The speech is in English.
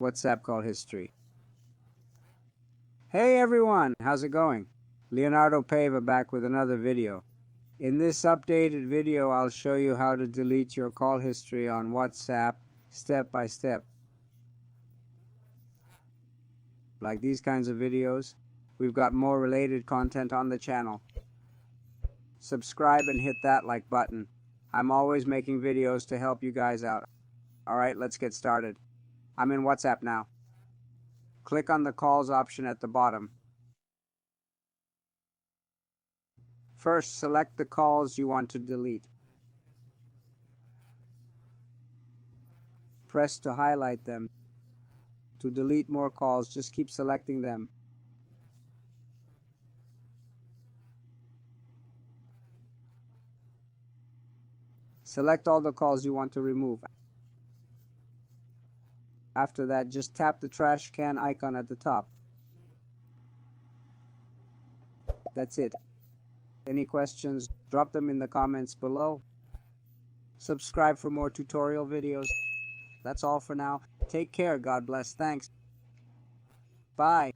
WhatsApp call history. Hey everyone, how's it going? Leonardo Paiva back with another video. In this updated video, I'll show you how to delete your call history on WhatsApp step by step. Like these kinds of videos, we've got more related content on the channel. Subscribe and hit that like button. I'm always making videos to help you guys out. Alright, let's get started. I'm in WhatsApp now. Click on the calls option at the bottom. First, select the calls you want to delete. Press to highlight them. To delete more calls, just keep selecting them. Select all the calls you want to remove. After that, just tap the trash can icon at the top. That's it. Any questions, drop them in the comments below. Subscribe for more tutorial videos. That's all for now. Take care. God bless. Thanks. Bye.